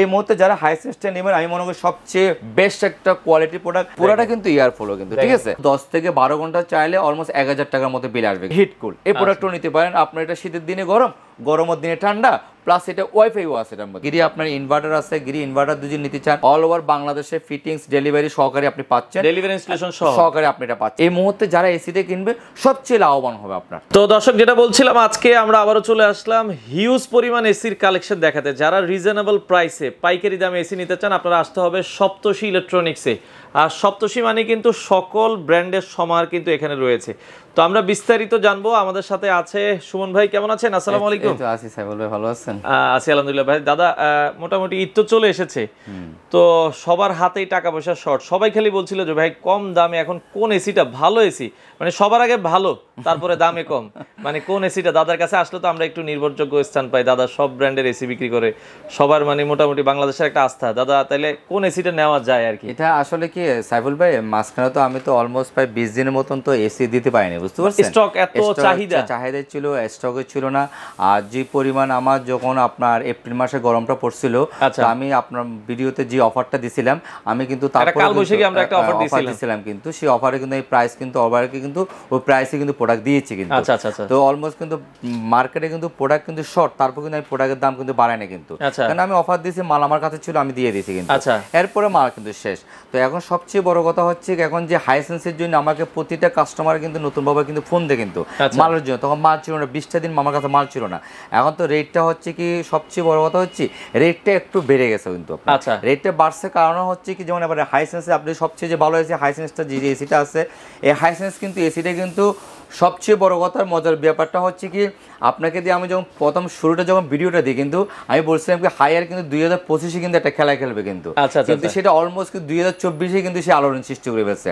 এই মুহূর্তে যারা হাইসেন্সটা নেবেন আমি মনে করি সবচেয়ে বেস্ট একটা কোয়ালিটি প্রোডাক্ট, পুরোটা কিন্তু ইয়ারফ্লো কিন্তু, ঠিক আছে? 10 থেকে 12 ঘন্টা চাইলে অলমোস্ট 1000 টাকার মতো বিল আসবে। হিট কুল এই প্রোডাক্টও নিতে পারেন। আপনার এটা শীতের দিনে গরম, গরমের দিনে ঠান্ডা, প্লাস এটা ওয়াইফাইও আছে এটার মধ্যে। গিরি আপনার ইনভার্টার আছে, গিরি ইনভার্টার যদি নিতে চান অল ওভার বাংলাদেশে ফিটিংস ডেলিভারি সহকারে আপনি পাচ্ছেন, ডেলিভারি ইনস্টলেশন সহকারে আপনি এটা পাচ্ছেন। এই মুহূর্তে যারা এসিতে কিনবে সবচেয়ে লাভবান হবে আপনার। তো দর্শক যেটা বলছিলাম, আজকে আমরা আবারও চলে আসলাম হিউজ পরিমাণ এসির কালেকশন দেখাতে। যারা রিজনেবল প্রাইসে পাইকারি দামে এসি নিতে চান আপনারা আসতে হবে সপ্তর্ষি ইলেকট্রনিক্সে। আর সপ্তর্ষি মানে কিন্তু সকল ব্র্যান্ডের সমাহার কিন্তু এখানে রয়েছে। তো আমরা বিস্তারিত জানবো। আমাদের সাথে আছে সুমন ভাই, কেমন আছেন? আসসালামু আলাইকুম। আছি সাইফুল ভাই, ভালো আছেন? আছি আলহামদুলিল্লাহ ভাই। দাদা মোটামুটি ঈদ তো চলে এসেছে, তো সবার হাতেই টাকা পয়সা শর্ট। সবাই খালি বলছিল যে ভাই কম দামে এখন কোন এসিটা ভালো এসি, মানে সবার আগে ভালো তারপরে দামে কম, মানে কোন এসিটা। দাদার কাছে আসলে তো আমরা একটু নির্ভরযোগ্য স্থান পাই। দাদা সব ব্র্যান্ডের এসি বিক্রি করে, সবার মানে মোটামুটি বাংলাদেশের একটা আস্থা। দাদা তাহলে কোন এসিটা নেওয়া যায় আর কি? এটা আসলে কি সাইফুল ভাই, মাঝখানে তো আমি তো অলমোস্ট প্রায় 20 দিনের মতন তো এসি দিতে পারিনি, বুঝতে পারছেন? স্টক এত চাহিদা ছিল, স্টকে ছিল না। আর যে পরিমাণ আমার যখন আপনার এপ্রিল মাসে গরমটা পড়ছিল, আমি আপনার ভিডিওতে যে অফারটা দিছিলাম, আমি কিন্তু তারপর কালবৈশাখী আমরা একটা অফার দিছিলাম, কিন্তু সেই অফারে কিন্তু এই প্রাইস কিন্তু ওভারকে কিন্তু ওই প্রাইসে কিন্তু প্রোডাক্ট দিয়েছি কিন্তু। তো অলমোস্ট কিন্তু মার্কেটে কিন্তু প্রোডাক্ট কিন্তু শর্ট, তারপর কিন্তু আমি প্রোডাক্টের দাম কিন্তু বাড়াই না কিন্তু, কারণ আমি অফার দিয়েছি, মাল আমার কাছে ছিল, আমি দিয়ে দিয়েছি কিন্তু। এরপরে মাল কিন্তু শেষ। তো এখন সবচেয়ে বড় কথা হচ্ছে এখন যে হাইসেন্সের জন্য আমাকে প্রতিটা কাস্টমার কিন্তু নতুনভাবে কিন্তু ফোন দেয় কিন্তু মালের জন্য। তখন মাল ছিল না, 20টা দিন আমার কাছে মাল ছিল না। এখন তো রেটটা হচ্ছে কি, সবচেয়ে বড় কথা হচ্ছে রেটটা একটু বেড়ে গেছে কিন্তু। রেটটা বাড়ছে কারণ হচ্ছে কি, যেমন এবার হাইসেন্সে আপনি সবচেয়ে যে ভালো হয়েছে হাইসেন্সটা যে এসিটা আছে, এই হাইসেন্স কিন্তু এসিটা কিন্তু সবচেয়ে বড় কথার মজার ব্যাপারটা হচ্ছে কি, আপনাকে দিয়ে আমি যখন প্রথম শুরুটা যখন ভিডিওটা দিই কিন্তু আমি বলছিলাম কি হায়ার কিন্তু 2025-এ কিন্তু একটা খেলা খেলবে কিন্তু, কিন্তু সেটা অলমোস্ট 2024-এ কিন্তু সে আলোড়ন সৃষ্টি করে ফেলছে।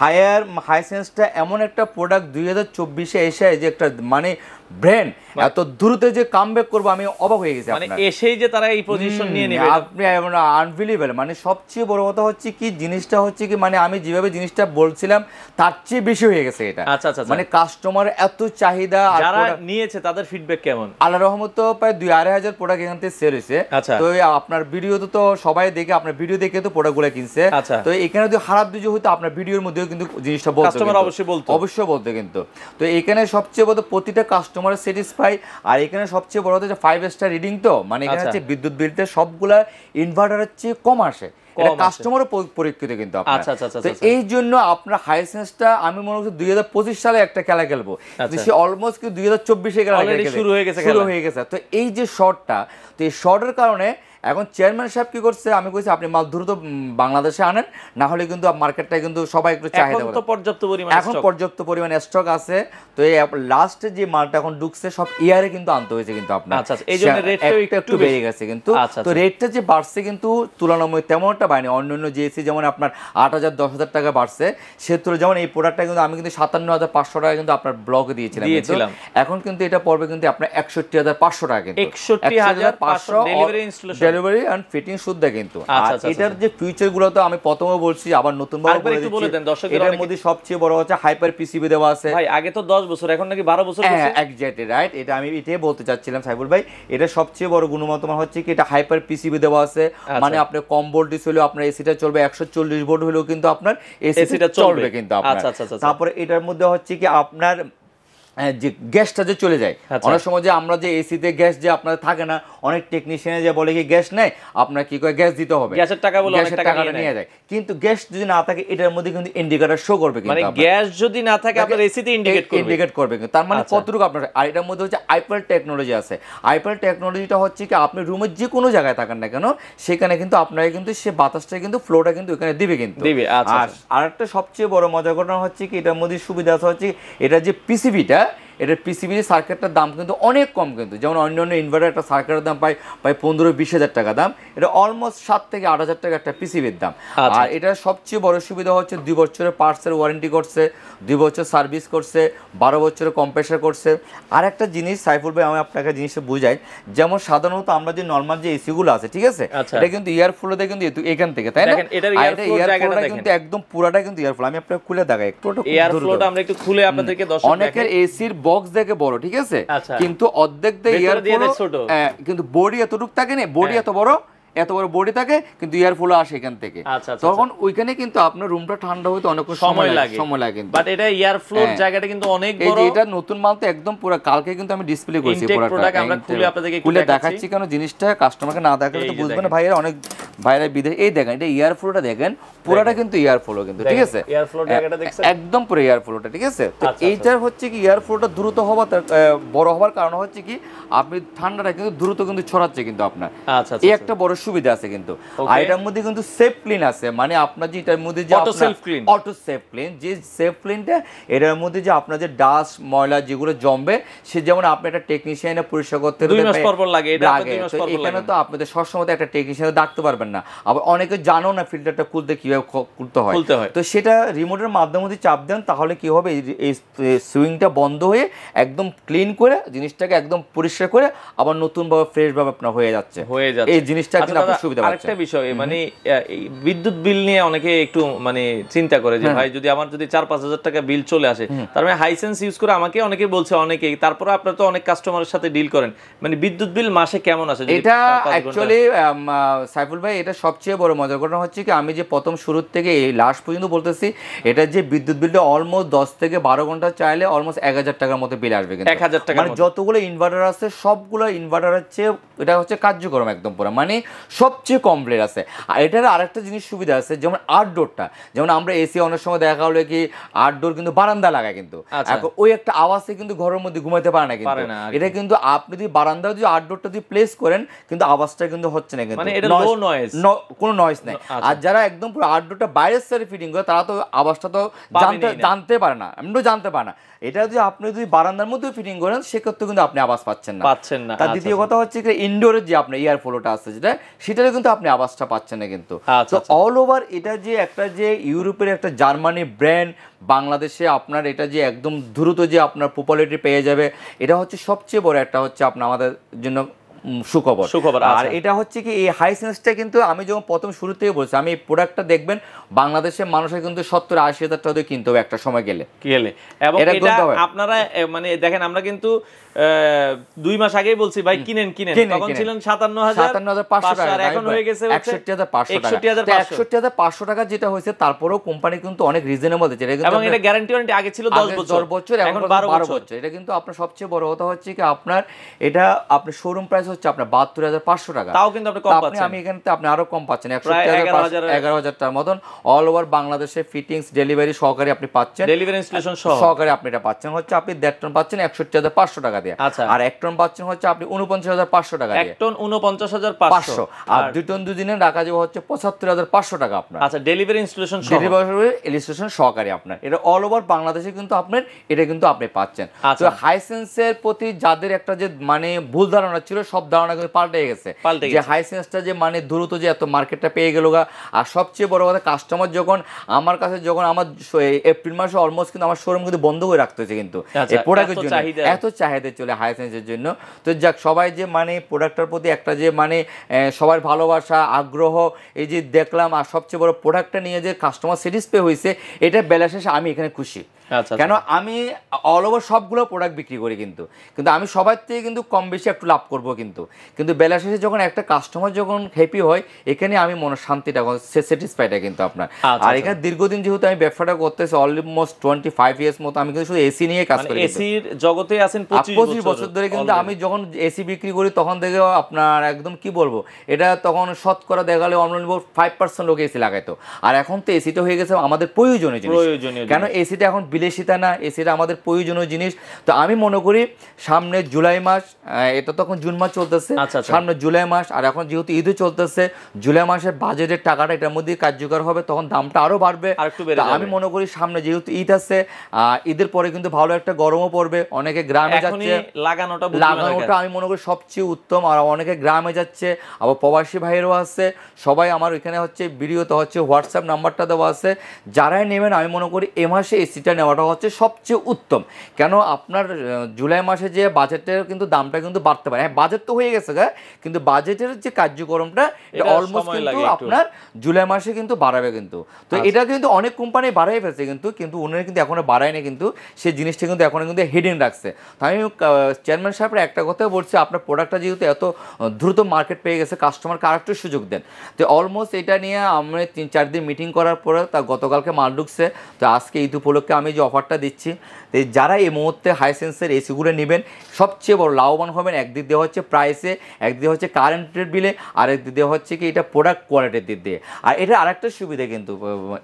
হায়ার হাইসেন্সটা এমন একটা প্রোডাক্ট 2024-এ এসে যে একটা মানে ব্র্যান্ড এত দ্রুত যে কামব্যাক করবো আমি অবাক হয়ে গেছি। মানে এসেই যে তারা এই পজিশন নিয়ে নেবে, আপনি আনবিলিভেবল। মানে সবচেয়ে বড় কথা হচ্ছে কি, জিনিসটা হচ্ছে কি, মানে আমি যেভাবে জিনিসটা বলছিলাম তার চেয়ে বেশি হয়ে গেছে এটা। মানে কাস্টমার এত চাহিদা, যারা নিয়েছে তাদের ফিডব্যাক কেমন? আল্লাহর রহমতে প্রায় 2-2,500 প্রোডাক্ট এখান থেকে সেল হয়েছে। তো আপনার ভিডিও তো সবাই দেখে, আপনার ভিডিও দেখে তো প্রোডাক্টগুলো কিনছে। তো এখানে যদি খারাপ কিছু হতো আপনার ভিডিওর মধ্যেও কিন্তু জিনিসটা অবশ্যই বলতো কিন্তু। তো এখানে সবচেয়ে বড় প্রতিটা কাস্টমার স্যাটিসফাই। আর এখানে সবচেয়ে বড় হচ্ছে 5 স্টার রিডিং। তো মানে এখানে হচ্ছে বিদ্যুৎ বিলতে সবগুলা ইনভার্টারের চেয়ে কম আসে, এটা কাস্টমারের পরীক্ষিত কিন্তু। তো এই জন্য আপনার হাইসেন্সটা আমি মনে করছি 2025 সালে একটা খেলা খেলবো, সে অলমোস্ট 2024-এ শুরু হয়ে গেছে। তো এই যে শর্টটা, তো এই শর্টের কারণে এখন চেয়ারম্যান সাহেব কি করছে, আমি কইছি আপনি মাল দ্রুত বাংলাদেশে আনেন, না হলে কিন্তু মার্কেটটাই কিন্তু সবাই একটু চাহিদা। এখন পর্যাপ্ত পরিমাণ স্টক আছে। তো এই লাস্টে যে মালটা এখন ঢুকছে সব ইয়ারে কিন্তু আনতে হয়েছে কিন্তু আপনার, এই জন্য রেটটা একটু বেড়ে গেছে কিন্তু। তো রেটটা যে বাড়ছে কিন্তু তুলনামূলক তেমন একটা বাড়েনি। অন্যান্য যে এসি যেমন আপনার 8,000-10,000 টাকা বাড়ছে, সেক্ষেত্রে যেমন এই প্রোডাক্টটা কিন্তু আমি কিন্তু 57,500 টাকা কিন্তু আপনার ব্লগে দিয়েছিলাম। এখন কিন্তু এটা পড়বে কিন্তু আপনার 61,500 টাকা কিন্তু, 61,500 ডেলিভারি এন্ড ফিটিং শুদ্ধ কিন্তু। আর এটার যে ফিচার গুলো তো আমি প্রথমে বলছি, আবার নতুন ভাবে বলে দিচ্ছি। এটার মধ্যে সবচেয়ে বড় হচ্ছে হাইপার পিসিবি দেওয়া আছে। ভাই আগে তো 10 বছর, এখন নাকি 12 বছর। হ্যাঁ এক্স্যাক্টলি রাইট, এটা আমি এটাই বলতে চাচ্ছিলাম সাইফুল ভাই। এটা সবচেয়ে বড় গুণগত মান হচ্ছে কি, এটা হাইপার পিসিবি দেওয়া আছে। মানে আপনি কম ভোল্টেজ হলেও আপনার এসিটা চলবে, 140 ভোল্ট হলেও কিন্তু আপনার এসিটা চলবে কিন্তু আপনার। তারপরে এটার মধ্যে হচ্ছে কি আপনার যে গ্যাসটা যে চলে যায়, অনেক সময় যে আমরা যে এসিতে গ্যাস যে আপনার থাকে না, অনেক টেকনিশিয়ানে যে বলে কি গ্যাস নেই, আপনার কি করে গ্যাস দিতে হবে, গ্যাসের টাকা বলে অনেক টাকা নিয়ে যায়। কিন্তু গ্যাস যদি না থাকে এটার মধ্যে কিন্তু ইন্ডিকেটর শো করবে কিন্তু, মানে গ্যাস যদি না থাকে আপনার এসিতে ইন্ডিকেট করবে কিন্তু। তার মানে কতটুকু আপনার। আর এটার মধ্যে হচ্ছে আইপেল টেকনোলজি আছে। আইপেল টেকনোলজিটা হচ্ছে কি আপনি রুমের যে কোনো জায়গায় থাকেন না কেন, সেখানে কিন্তু আপনাকে কিন্তু সে বাতাসটা কিন্তু ফ্লোটা কিন্তু ওখানে দিবে কিন্তু। আর আরেকটা সবচেয়ে বড় মজার ঘটনা হচ্ছে কি, এটার মধ্যে সুবিধা আছে হচ্ছে এটা যে পিসিবিটা, এটার পিসিবি সার্কিটের দাম কিন্তু অনেক কম কিন্তু। যেমন অন্যান্য ইনভার্টার একটা সার্কিটের দাম প্রায় 15-20 হাজার টাকা দাম, এটা অলমোস্ট 7 থেকে 8 হাজার টাকা একটা পিসিবির দাম। আর এটার সবচেয়ে বড় সুবিধা হচ্ছে 2 বছরের পার্টসের ওয়ারেন্টি করছে, 2 বছর সার্ভিস করছে, 12 বছরের কম্প্রেসার করছে। আর একটা জিনিস সাইফুল ভাই আমি আপনাকে জিনিসটা বুঝাই, যেমন সাধারণত আমরা যে নর্মাল যে এসিগুলো আছে, ঠিক আছে, এটা কিন্তু এয়ার ফ্লোতে কিন্তু এখান থেকে, তাই না? এয়ার কিন্তু একদম পুরাটা কিন্তু এয়ার ফ্লো। আমি আপনাকে খুলে দেখাই একটু, এয়ার ফ্লোটা আমরা একটু খুলে আপনাদেরকে দর্শক দেখাই। অনেকের এসির বক্স দেখে বড়, ঠিক আছে, কিন্তু অর্ধেক দিয়ে এয়ার ফ্লো, কিন্তু বডি এতটুকু থাকে না, বডি এত বড়, এত বড় বডি থাকে কিন্তু এয়ার ফ্লো আসে এখান থেকে, তখন ওইখানে কিন্তু আপনার রুমটা ঠান্ডা হইতে অনেক সময় লাগে কিন্তু। বাট এটা এয়ার ফ্লোর জায়গাটা কিন্তু অনেক বড়। এই যে এটা নতুন মাল তো একদম পুরো, কালকে কিন্তু আমি ডিসপ্লে করেছি প্রোডাক্ট, আমরা খুলে আপনাদেরকে খুলে দেখাচ্ছি, কারণ জিনিসটা কাস্টমারকে না দেখালে তো বুঝবে না। ভাইয়েরা অনেক ভাইয়েরা বিদেশ, এই দেখেন এটা এয়ার ফ্লোটা দেখেন, পুরোটা কিন্তু এয়ার ফ্লো কিন্তু, ঠিক আছে, এয়ার ফ্লো জায়গাটা দেখছেন একদম পুরো এয়ার ফ্লোটা, ঠিক আছে। তো এইটার হচ্ছে কি এয়ার ফ্লোটা দ্রুত হওয়া, বড় হওয়ার কারণ হচ্ছে কি আপনি ঠান্ডাটা কিন্তু দ্রুত কিন্তু ছড়াচ্ছে কিন্তু আপনার, এই একটা বড় সুবিধা আছে কিন্তু। আর এটার মধ্যে কিন্তু সেফ ক্লিন আছে, মানে আপনার যে এটার মধ্যে যে অটো সেফ ক্লিন, যে সেফ ক্লিনটা এটার মধ্যে যে আপনার যে ডাস্ট ময়লা যেগুলো জমবে, সে যেমন আপনি একটা টেকনিশিয়ানে পরিষ্কার করতে 2 মাস পর লাগে, এটা 2 মাস পর এখানে তো আপনাদের সবসময় একটা টেকনিশিয়ানে ডাকতে পারবেন না। আবার অনেকে জানো না ফিল্টারটা খুলতে কিভাবে খুলতে হয়, তো সেটা রিমোটের মাধ্যমে যদি চাপ দেন তাহলে কি হবে, এই সুইংটা বন্ধ হয়ে একদম ক্লিন করে জিনিসটাকে একদম পরিষ্কার করে আবার নতুন ভাবে ফ্রেশ ভাবে আপনার হয়ে যাচ্ছে এই জিনিসটা কিন্তু আপনার সুবিধা পাচ্ছেন। আরেকটা বিষয়, মানে বিদ্যুৎ বিল নিয়ে অনেকে একটু মানে চিন্তা করে যে ভাই যদি আমার যদি 4-5 হাজার টাকা বিল চলে আসে, তার মানে হাইসেন্স ইউজ করে আমাকে অনেকে বলছে, অনেকেই, তারপরে আপনারা তো অনেক কাস্টমারের সাথে ডিল করেন, মানে বিদ্যুৎ বিল মাসে কেমন আসে? এটা অ্যাকচুয়ালি সাইফুল ভাই, এটা সবচেয়ে বড় মজার ঘটনা হচ্ছে কি, আমি যে প্রথম শুরুর থেকে এই লাস্ট পর্যন্ত বলতেছি, এটা যে বিদ্যুৎ বিলটা অলমোস্ট 10 থেকে 12 ঘন্টা চাইলে অলমোস্ট 1000 টাকার মতো বিল আসবে কিন্তু, 1000 টাকা, মানে যতগুলো ইনভার্টার আছে সবগুলো ইনভার্টারের চেয়ে এটা হচ্ছে কার্যক্রম একদম পুরো, মানে সবচেয়ে কমপ্লিট আছে। আর এটার আরেকটা জিনিস সুবিধা আছে, যেমন আউটডোরটা, যেমন আমরা এসি অনেক সময় দেখা হলো কি আউটডোর কিন্তু বারান্দা লাগায় কিন্তু, এখন ওই একটা আওয়াজে কিন্তু ঘরের মধ্যে ঘুমাইতে পারে না কিন্তু, এটা কিন্তু আপনি যদি বারান্দা যদি আউটডোরটা যদি প্লেস করেন কিন্তু আওয়াজটা কিন্তু হচ্ছে না কিন্তু, মানে এটা লো নয়েজ, কোনো নয়েজ নাই। আর যারা একদম পুরো আউটডোরটা বাইরের সাইডে ফিটিং করে তারা তো আওয়াজটা তো জানতে পারে না, এমনিও জানতে পারে না। এটা যদি আপনি যদি বারান্দার মধ্যে ফিটিং করেন সেক্ষেত্রে কিন্তু আপনি আওয়াজ পাচ্ছেন না। তার দ্বিতীয় কথা হচ্ছে যে ইনডোরের যে আপনার এয়ার ফ্লোটা আছে যেটা, সেটাতে কিন্তু আপনি আওয়াজটা পাচ্ছেন না কিন্তু। তো অল ওভার এটা যে একটা যে ইউরোপের একটা জার্মানি ব্র্যান্ড, বাংলাদেশে আপনার এটা যে একদম দ্রুত যে আপনার পপুলারিটি পেয়ে যাবে, এটা হচ্ছে সবচেয়ে বড় একটা হচ্ছে আপনার আমাদের জন্য সুখবর। আর এটা হচ্ছে কি এই হাইসেন্সটা কিন্তু আমি যখন প্রথম শুরু থেকে বলছি, আমি এই প্রোডাক্টটা দেখবেন বাংলাদেশের মানুষের কিন্তু 70-80 হাজার টাকা দিয়ে কিনতে হবে একটা সময় গেলে। এবং এটা আপনারা মানে দেখেন, আমরা কিন্তু 2 মাস আগেই বলছি ভাই কিনেন, তখন ছিলেন 57,500 টাকা, এখন হয়ে গেছে 61,500 টাকা যেটা হয়েছে। তারপরেও কোম্পানি কিন্তু অনেক রিজনেবল দিচ্ছে, এবং এটা গ্যারান্টি ওয়ারেন্টি আগে ছিল 10 বছর, এখন 12 বছর। এটা কিন্তু আপনার সবচেয়ে বড় কথা হচ্ছে কি আপনার এটা আপনার শোরুম প্রাইস হচ্ছে আপনার 72,500 টাকা, তাও কিন্তু আপনি কম পাচ্ছেন। আমি এখানে আপনি আরো কম পাচ্ছেন, 11,000 টাকার মতন অল ওভার বাংলাদেশে ফিটিংস ডেলিভারি সহকারে আপনি পাচ্ছেন, ডেলিভারি ইনস্টলেশন সহকারে আপনি এটা পাচ্ছেন হচ্ছে আপনি 1.5 টন পাচ্ছেন 61,500 টাকা দিয়ে, আর 1 টন পাচ্ছেন হচ্ছে আপনি 49,500 টাকা দিয়ে, 1 টন 49,500, আর 2 টন দুদিনে রাখা যাবে হচ্ছে 75,500 টাকা আপনার। আচ্ছা, ডেলিভারি ইনস্টলেশন সহকারে আপনার এটা অল ওভার বাংলাদেশে কিন্তু আপনার এটা কিন্তু আপনি পাচ্ছেন। তো হাইসেন্সের প্রতি যাদের একটা যে মানে ভুল ধারণা ছিল, সব ধারণা কিন্তু পাল্টে গেছে, যে হাইসেন্সটা যে মানে দ্রুত যে এত মার্কেটটা পেয়ে গেল। আর সবচেয়ে বড় কথা, কাস্টমার যখন আমার কাছে যখন আমার এপ্রিল মাসে অলমোস্ট কিন্তু আমার শোরুম কিন্তু বন্ধ করে রাখতে হয়েছে কিন্তু এই প্রোডাক্টের জন্য, এত চাহিদা চলে হাইসেন্সের জন্য। তো যাক, সবাই যে মানে প্রোডাক্টটার প্রতি একটা যে মানে সবার ভালোবাসা আগ্রহ এই যে দেখলাম, আর সবচেয়ে বড় প্রোডাক্টটা নিয়ে যে কাস্টমার স্যাটিসফাই হয়েছে, এটা বেলা শেষে আমি এখানে খুশি। কেন আমি অল ওভার সবগুলো প্রোডাক্ট বিক্রি করি কিন্তু আমি সবার থেকে কিন্তু কম বেশি একটু লাভ করব কিন্তু বেলা শেষে যখন একটা কাস্টমার যখন হ্যাপি হয়, এখানে আমি মনে শান্তিটা স্যাটিসফাইটা কিন্তু আপনার। আর এখানে দীর্ঘদিন যেহেতু আমি ব্যবসাটা করতেছি অলমোস্ট 25 ইয়ার্স মতো, আমি কিন্তু শুধু এসি নিয়ে কাজ করি, এসির জগতে আছেন 25 বছর ধরে কিন্তু আমি যখন এসি বিক্রি করি তখন থেকে আপনার একদম কি বলবো, এটা তখন শতকরা দেখা গেলে অনলাইন 5% লোক এসি লাগাইতো, আর এখন তো এসিটা হয়ে গেছে আমাদের প্রয়োজনীয় জিনিস। কেন এসিটা এখন বিলাসিতা না, এসিটা আমাদের প্রয়োজনীয় জিনিস। তো আমি মনে করি সামনে জুলাই মাস, এটা তখন জুন মাস চলতেছে, সামনে জুলাই মাস, আর এখন যেহেতু ঈদও চলতেছে, জুলাই মাসের বাজেটের টাকাটা এটার মধ্যে কার্যকর হবে, তখন দামটা আরো বাড়বে। আমি মনে করি সামনে যেহেতু ঈদ আছে, ঈদের পরে কিন্তু ভালো একটা গরমও পড়বে, অনেকে গ্রামে যাচ্ছে, লাগানোটা আমি মনে করি সবচেয়ে উত্তম। আর অনেকে গ্রামে যাচ্ছে, আবার প্রবাসী ভাইয়েরও আছে, সবাই আমার ওইখানে হচ্ছে ভিডিওতে হচ্ছে হোয়াটসঅ্যাপ নাম্বারটা দেওয়া আছে, যারাই নেবেন আমি মনে করি এ মাসে এসিটা নেওয়ার নেওয়াটা হচ্ছে সবচেয়ে উত্তম। কেন আপনার জুলাই মাসে যে বাজেটের কিন্তু দামটা কিন্তু বাড়তে পারে, হ্যাঁ বাজেট তো হয়ে গেছে কিন্তু বাজেটের যে কার্যক্রমটা এটা অলমোস্ট কিন্তু আপনার জুলাই মাসে কিন্তু বাড়াবে কিন্তু। তো এটা কিন্তু অনেক কোম্পানি বাড়াই ফেলছে কিন্তু ওনারা কিন্তু এখনো বাড়ায় না কিন্তু সেই জিনিসটা কিন্তু এখনো কিন্তু হিডিং রাখছে। তো আমি চেয়ারম্যান সাহেবের একটা কথা বলছি, আপনার প্রোডাক্টটা যেহেতু এত দ্রুত মার্কেট পেয়ে গেছে, কাস্টমারকে আরেকটু সুযোগ দেন। তো অলমোস্ট এটা নিয়ে আমরা 3-4 দিন মিটিং করার পরে তা গতকালকে মাল ঢুকছে। তো আজকে ঈদ উপলক্ষে আমি যে অফারটা দিচ্ছি, যারা এই মুহূর্তে হাইসেন্সের এসিগুলো নেবেন সবচেয়ে বড় লাভবান হবেন। একদিক দিয়ে হচ্ছে প্রাইসে, একদিকে হচ্ছে কারেন্টের বিলে, আর একদিক দিয়ে হচ্ছে কি এটা প্রোডাক্ট কোয়ালিটির দিক দিয়ে। আর এটা আরেকটা সুবিধা কিন্তু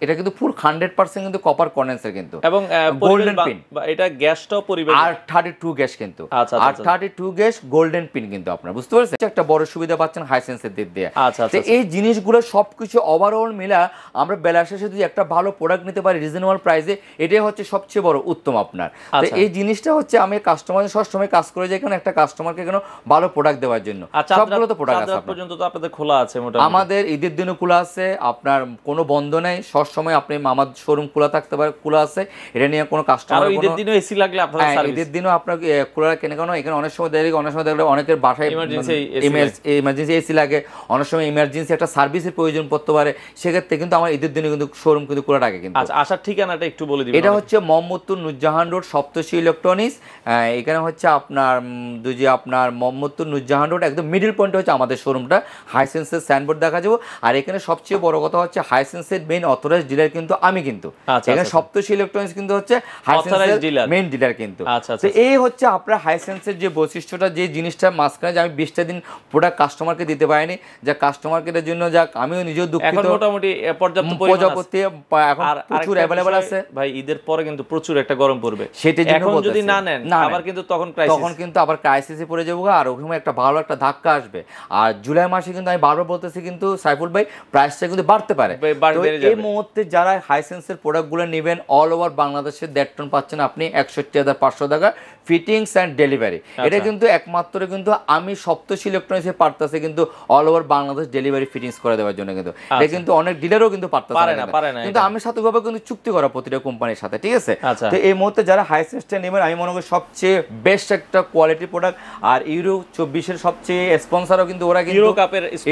এটা কিন্তু ফুল 100% কিন্তু কপার কন্ডেন্সার কিন্তু, এবং গোল্ডেন পিন। এটা গ্যাসটাও পরিবেশ R32 গ্যাস কিন্তু, R32 গ্যাস গোল্ডেন পিন কিন্তু আপনারা বুঝতে পারছেন, একটা বড় সুবিধা পাচ্ছেন হাইসেন্সের দিক দিয়ে। তো এই জিনিসগুলো সবকিছু ওভারঅল মিলা আমরা বেলা শেষে যদি একটা ভালো প্রোডাক্ট নিতে পারি রিজনেবল প্রাইসে, এটাই হচ্ছে সবচেয়ে বড় উত্তম আপনার। তো এই জিনিসটা হচ্ছে আমি কাস্টমারের সবসময় কাজ করে যাই, একটা কাস্টমারকে কেন ভালো প্রোডাক্ট দেওয়ার জন্য। সবগুলো তো প্রোডাক্ট আছে পর্যন্ত তো আপনাদের খোলা আছে মোটামুটি। আমাদের ঈদের দিনও খোলা আছে, আপনার কোনো বন্ধ নেই, সবসময় আপনি আমার শোরুম খোলা থাকতে পারে, খোলা আছে। এটা নিয়ে কোনো কাস্টমার ঈদের দিনও এসি লাগলে আপনারা সার্ভিস, ঈদের দিনও আপনার খোলা কেন কেন এখানে অনেক সময় দেখলে অনেকের বাসায় ইমার্জেন্সি এসি লাগে, অনেক সময় ইমার্জেন্সি একটা সার্ভিসের প্রয়োজন পড়তে পারে, সেক্ষেত্রে কিন্তু আমার ঈদের দিনে কিন্তু শোরুম কিন্তু খোলা থাকে কিন্তু। আচ্ছা, আসার ঠিকানাটা একটু বলে দিবেন। এটা হচ্ছে মোহাম্মদপুর নুরজাহান রোড, সপ্তর্ষি ইলেকট্রনিক্স। এখানে হচ্ছে আপনার মোহাম্মদপুর নুরজাহান রোড একদম মিডল পয়েন্টে হচ্ছে আমাদের শোরুমটা। হাইসেন্সের সাইনবোর্ড দেখা যাবো। আর এখানে সবচেয়ে বড় কথা হচ্ছে হাইসেন্সের মেইন অথরাইজড ডিলার কিন্তু আমি কিন্তু। এখানে সপ্তর্ষি ইলেকট্রনিক্স কিন্তু হচ্ছে হাইসেন্সের মেইন ডিলার কিন্তু। তো এই হচ্ছে আপনার হাইসেন্সের যে বৈশিষ্ট্যটা, যে জিনিসটা মাঝখানে যে আমি 20টা দিন প্রোডাক্ট কাস্টমারকে দিতে পারিনি, যা কাস্টমারকে জন্য যাক আমিও নিজেও দুঃখিত। মোটামুটি পর্যাপ্ত এখন প্রচুর অ্যাভেলেবল আছে ভাই। ঈদের পরে কিন্তু প্রচুর একটা গরম পড়বে, সেটা এখন যদি না নেন আবার কিন্তু তখন কিন্তু আবার ক্রাইসিসে পড়ে যাবো, আর ওখানে একটা ভালো একটা ধাক্কা আসবে। আর জুলাই মাসে কিন্তু আমি বারবার বলতেছি কিন্তু সাইফুল ভাই, প্রাইসটা কিন্তু বাড়তে পারে। এই মুহূর্তে যারা হাইসেন্সের প্রোডাক্টগুলো নেবেন অল ওভার বাংলাদেশে 1.5 টন পাচ্ছেন আপনি 61,500 টাকা ফিটিংস অ্যান্ড ডেলিভারি। এটা কিন্তু একমাত্র কিন্তু আমি সপ্তর্ষি ইলেকট্রনিক্সে পারতেছে কিন্তু all over Bangladesh delivery fittings করে দেওয়ার জন্য কিন্তু। এটা কিন্তু অনেক ডিলারও কিন্তু পারতেছে না, কিন্তু আমি সাথেভাবে কিন্তু চুক্তি করা প্রতিটা কোম্পানির সাথে, ঠিক আছে। তো এই মুহূর্তে যারা হাইসেন্সটা নেবেন আমি মনে করি সবচেয়ে বেস্ট একটা কোয়ালিটি প্রোডাক্ট। আর ইউরো 24-এর সবচেয়ে স্পন্সরও কিন্তু ওরা, কিন্তু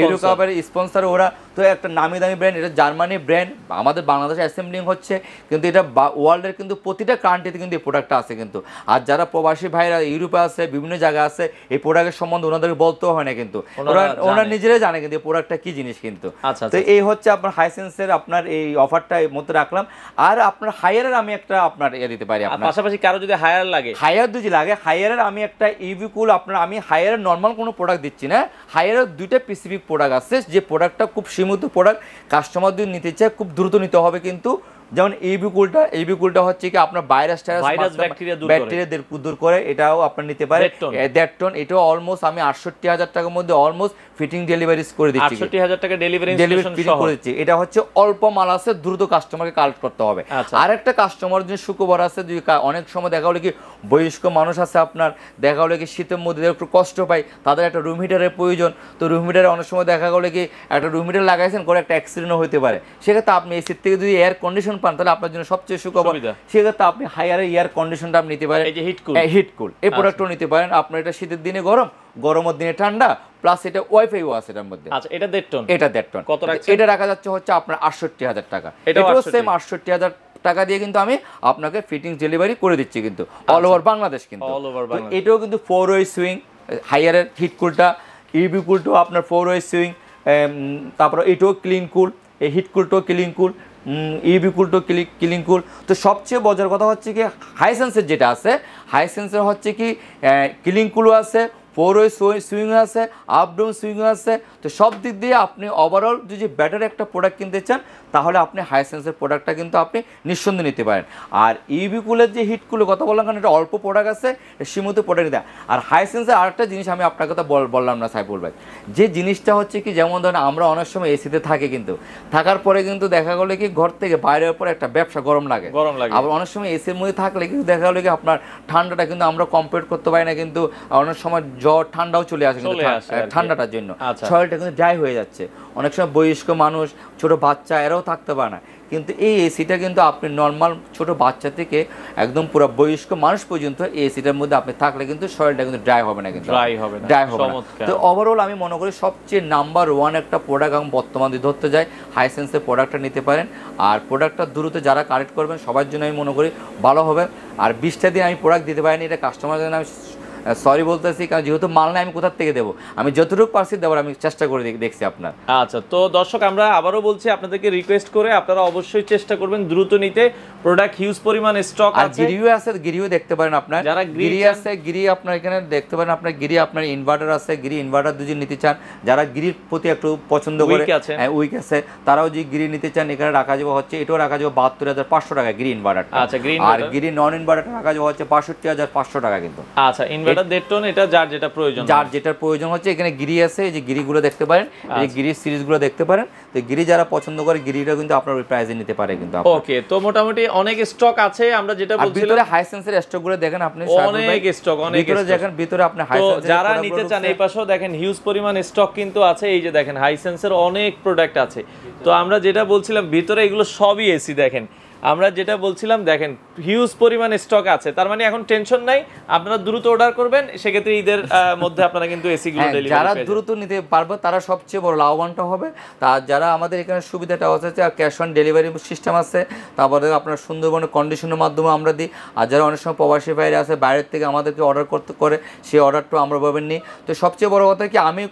ইউরো কাপের স্পন্সর ওরা। তো একটা নামি দামি ব্র্যান্ড, এটা জার্মানি ব্র্যান্ড, আমাদের বাংলাদেশে অ্যাসেম্বলিং হচ্ছে কিন্তু এটা ওয়ার্ল্ডের কিন্তু প্রতিটা কান্ট্রিতে কিন্তু এই প্রোডাক্টটা আছে কিন্তু। আর যারা প্রবাসী ভাইরা ইউরোপে আছে, বিভিন্ন জায়গায় আছে, এই প্রোডাক্টের সম্বন্ধে ওনাদেরকে বলতেও হয় না কিন্তু, ওরা নিজেরাই জানে কিন্তু এই প্রোডাক্টটা কি জিনিস কিন্তু। তো এই হচ্ছে আপনার হাইসেন্সের আপনার এই অফারটা মধ্যে রাখলাম। আর আপনার হায়ারের আমি একটা আপনার দিতে পারি, আপনার পাশাপাশি কারো যদি হায়ার লাগে, হায়ার যদি লাগে, হায়ারের আমি একটা ইভি কুল আপনার, আমি হায়ারের নর্মাল কোনো প্রোডাক্ট দিচ্ছি না, হায়ারের 2টা স্পেসিফিক প্রোডাক্ট আছে, যে প্রোডাক্টটা খুব সীমিত প্রোডাক্ট, কাস্টমার যদি নিতে চায় খুব দ্রুত নিতে হবে কিন্তু। যেমন এই বিকুলটা হচ্ছে কি আপনার ভাইরাস ব্যাকটেরিয়া দূর করে, এটাও আপনার নিতে পারে 1.5 টন। এটাও অলমোস্ট আমি 68,000 টাকার মধ্যে অলমোস্ট ফিটিং ডেলিভারি করে দিচ্ছি, 68,000 টাকা ডেলিভারি করে দিচ্ছি। এটা হচ্ছে অল্প মাল আছে, দ্রুত কাস্টমারকে কালেক্ট করতে হবে। আর একটা কাস্টমার যে শুক্রবার আছে, অনেক সময় দেখা হলো কি বয়স্ক মানুষ আছে আপনার, দেখা হলো কি শীতের মধ্যে একটু কষ্ট পায়, তাদের একটা রুম হিটারের প্রয়োজন। তো রুম হিটারে অনেক সময় দেখা গেলো কি একটা রুম হিটার লাগাইছেন করে একটা অ্যাক্সিডেন্টও হতে পারে, সেক্ষেত্রে আপনি এসির থেকে যদি এয়ার কন্ডিশন পান তাহলে আপনার জন্য সবচেয়ে সুখবর। সেক্ষেত্রে আপনি হায়ার এয়ার কন্ডিশনটা আপনি নিতে পারেন, হিটকুল এই প্রোডাক্টও নিতে পারেন। আপনার এটা শীতের দিনে গরম, গরমের দিনে ঠান্ডা, প্লাস এটা ওয়াইফাইও আছে এটার মধ্যে। আচ্ছা, এটা 1.5 টন, এটা 1.5 টন। কত রাখছেন? এটা রাখা যাচ্ছে হচ্ছে আপনার 68,000 টাকা। এটাও সেম 68,000 টাকা দিয়ে কিন্তু আমি আপনাকে ফিটিংস ডেলিভারি করে দিচ্ছি কিন্তু অল ওভার বাংলাদেশ কিন্তু। এটাও কিন্তু 4-ওয়ে সুইং, হায়ারের হিটকুলটা, ইবি কুলটাও আপনার 4-ওয়ে সুইং, তারপরে এটাও ক্লিন কুল, এই হিটকুলটাও ক্লিন কুল, ইবি কুলটাও ক্লিন কুল। তো সবচেয়ে মজার কথা হচ্ছে কি হাইসেন্সের যেটা আছে, হাইসেন্সের হচ্ছে কি ক্লিন কুলও আছে, 4-ওয়ে সুইং আছে, আপ ডাউন সুইং আছে। তো সব দিক দিয়ে আপনি ওভারঅল যদি ব্যাটার একটা প্রোডাক্ট কিনতে চান তাহলে আপনি হাইসেন্সের প্রোডাক্টটা কিন্তু আপনি নিঃসন্দেহে নিতে পারেন। আর ইবি কুলের যে হিটকুলের কথা বললাম, কারণ এটা অল্প প্রোডাক্ট আছে, সীমিত প্রোডাক্ট দেয়। আর হাইসেন্সের আরেকটা জিনিস আমি আপনার কথা বললাম না সাইফুল ভাই, যে জিনিসটা হচ্ছে কি যেমন ধরেন আমরা অনেক সময় এসিতে থাকি, কিন্তু থাকার পরে কিন্তু দেখা গেলো কি ঘর থেকে বাইরের পরে একটা ব্যবসা গরম লাগে। আবার অনেক সময় এসির মধ্যে থাকলে কিন্তু দেখা গেলো কি আপনার ঠান্ডাটা কিন্তু আমরা কম্পেয়ার করতে পারি না, কিন্তু অনেক সময় জ্বর ঠান্ডাও চলে আসে কিন্তু ঠান্ডাটার জন্য শরীরটা কিন্তু ড্রাই হয়ে যাচ্ছে। অনেক সময় বয়স্ক মানুষ, ছোট বাচ্চা এরাও থাকতে পারে না, কিন্তু এই এসিটা কিন্তু আপনি নর্মাল ছোট বাচ্চা থেকে একদম পুরো বয়স্ক মানুষ পর্যন্ত এই এসিটার মধ্যে আপনি থাকলে কিন্তু শরীরটা কিন্তু ড্রাই হবে না, কিন্তু ড্রাই হবে না। তো ওভারঅল আমি মনে করি সবচেয়ে নাম্বার 1 একটা প্রোডাক্ট আমি বর্তমানে ধরতে যাই, হাইসেন্সের প্রোডাক্টটা নিতে পারেন। আর প্রোডাক্টটা দ্রুত যারা কালেক্ট করবেন সবার জন্য আমি মনে করি ভালো হবে। আর 20টা দিন আমি প্রোডাক্ট দিতে পারিনি, এটা কাস্টমারের জন্য আমি সরি বলতেছি, কারণ যেহেতু মাল নাই আমি কোথা থেকে দেবো, আমি যতটুকু পারছি দেওয়ার আমি চেষ্টা করে দেখছি আপনার। আচ্ছা, তো দর্শক আমরা আবারও বলছি আপনাদেরকে রিকোয়েস্ট করে আপনারা অবশ্যই চেষ্টা করবেন দ্রুত নিতে, প্রোডাক্ট হিউজ পরিমাণ স্টক আছে। আর গিরিও আছে, গিরিও দেখতে পারেন আপনার, যারা গিরি আছে গিরি আপনার এখানে দেখতে পারেন, আপনার গিরি আপনার ইনভার্টার আছে, গিরি ইনভার্টার দুজন নিতে চান, যারা গিরির প্রতি একটু পছন্দ করে উইক আছে তারাও যে গিরি নিতে চান এখানে রাখা যাবে হচ্ছে, এটাও রাখা যাবে 72,500 টাকা গিরি ইনভার্টার। আচ্ছা, আর গিরি নন ইনভার্টার রাখা যাবে হচ্ছে 62,500 টাকা কিন্তু। আচ্ছা, ইনভার্টার 1.5 টন, এটা যার যেটা প্রয়োজন, যার যেটার প্রয়োজন হচ্ছে। এখানে গিরি আছে, এই যে গিরিগুলো দেখতে পারেন, এই যে গিরির সিরিজগুলো দেখতে পারেন, তো গিরি যারা পছন্দ করে গিরিটা কিন্তু আপনার ওই প্রাইসে নিতে পারে কিন্তু। ওকে, তো মোটামুটি অনেক স্টক আছে, আমরা যেটা বলছিলাম ভিতরে হাইসেন্সের স্টকগুলো দেখেন আপনি, অনেক স্টক, অনেক ভিতরে দেখেন, ভিতরে আপনি হাইসেন্সের যারা নিতে চান এই পাশেও দেখেন হিউজ পরিমাণ স্টক কিন্তু আছে। এই যে দেখেন হাইসেন্সের অনেক প্রোডাক্ট আছে। তো আমরা যেটা বলছিলাম ভিতরে এগুলো সবই এসি, দেখেন আমরা যেটা বলছিলাম দেখেন হিউজ পরিমাণ স্টক আছে, তার মানে এখন টেনশন নাই, আপনারা দ্রুত অর্ডার করবেন, সেক্ষেত্রে ঈদের মধ্যে আপনারা কিন্তু এসি গুলো ডেলিভারি যারা দ্রুত নিতে পারবে তারা সবচেয়ে বড় লাভবানটা হবে। তার যারা আমাদের এখানে সুবিধাটা হচ্ছে ক্যাশ অন ডেলিভারি সিস্টেম আছে, তারপরে আপনার সুন্দরবনের কন্ডিশনের মাধ্যমে আমরা দিই। আর যারা অনেক সময় প্রবাসী বাইরে আছে, বাইরের থেকে আমাদেরকে অর্ডার করতে করে, সেই অর্ডারটা আমরা পাবেন নি। তো সবচেয়ে বড় কথা কি, আমি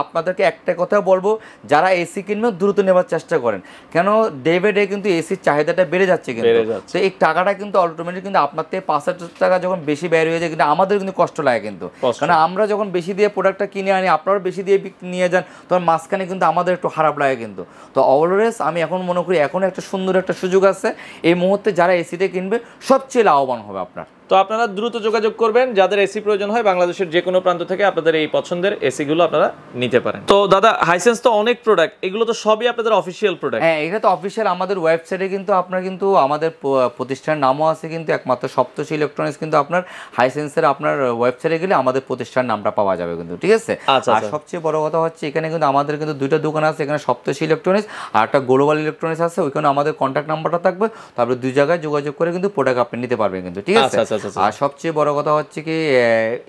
আপনাদেরকে একটা কথা বলবো, যারা এসি কিনবেন দ্রুত নেওয়ার চেষ্টা করেন, কেন ডে বাই ডে কিন্তু এসির চাহিদাটা বেড়ে যাচ্ছে কিন্তু। তো এই টাকাটা কিন্তু অটোমেটিক কিন্তু আপনার থেকে 5,000 টাকা যখন বেশি ব্যয় হয়ে যায় কিন্তু আমাদের কিন্তু কষ্ট লাগে কিন্তু, কারণ আমরা যখন বেশি দিয়ে প্রোডাক্টটা কিনে আনি, আপনারাও বেশি দিয়ে নিয়ে যান, তখন মাঝখানে কিন্তু আমাদের একটু খারাপ লাগে কিন্তু। তো অলওয়েজ আমি এখন মনে করি এখন একটা সুন্দর একটা সুযোগ আছে, এই মুহূর্তে যারা এসিটা কিনবে সবচেয়ে লাভবান হবে আপনার। তো আপনারা দ্রুত যোগাযোগ করবেন, যাদের এসি প্রয়োজন হয় বাংলাদেশের যে কোনো প্রান্ত থেকে আপনাদের এই পছন্দের এসি গুলো আপনারা নিতে পারেন। তো দাদা হাইসেন্স তো অনেক প্রোডাক্ট, এগুলো তো সবই আপনাদের অফিশিয়াল প্রোডাক্ট? হ্যাঁ, এটা তো অফিশিয়াল। আমাদের ওয়েবসাইটে কিন্তু আপনার কিন্তু আমাদের প্রতিষ্ঠানের নামও আছে কিন্তু, একমাত্র সপ্তর্ষি ইলেকট্রনিক্স কিন্তু আপনার হাইসেন্সের আপনার ওয়েবসাইটে গেলে আমাদের প্রতিষ্ঠানের নামটা পাওয়া যাবে কিন্তু, ঠিক আছে। আর সবচেয়ে বড় কথা হচ্ছে এখানে কিন্তু আমাদের কিন্তু 2টা দোকান আছে, এখানে সপ্তর্ষি ইলেকট্রনিক্স আর একটা গ্লোবাল ইলেকট্রনিক্স আছে, ওইখানে আমাদের কন্ট্যাক্ট নাম্বারটা থাকবে, তারপরে 2 জায়গায় যোগাযোগ করে কিন্তু প্রোডাক্ট আপনি নিতে পারবেন কিন্তু, ঠিক আছে। আর সবচেয়ে বড় কথা হচ্ছে কি,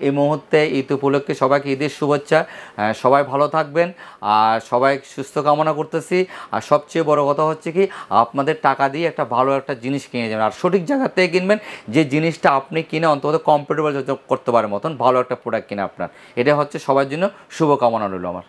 এই মুহূর্তে ঈদ উপলক্ষে সবাইকে ঈদের শুভেচ্ছা, সবাই ভালো থাকবেন আর সবাই সুস্থ কামনা করতেছি। আর সবচেয়ে বড় কথা হচ্ছে কি, আপনাদের টাকা দিয়ে একটা ভালো একটা জিনিস কিনে যাবেন, আর সঠিক জায়গা থেকে কিনবেন, যে জিনিসটা আপনি কিনে অন্তত কমফোর্টেবল করতে পারেন মতন ভালো একটা প্রোডাক্ট কিনে আপনার, এটা হচ্ছে সবার জন্য শুভকামনা রইল আমার।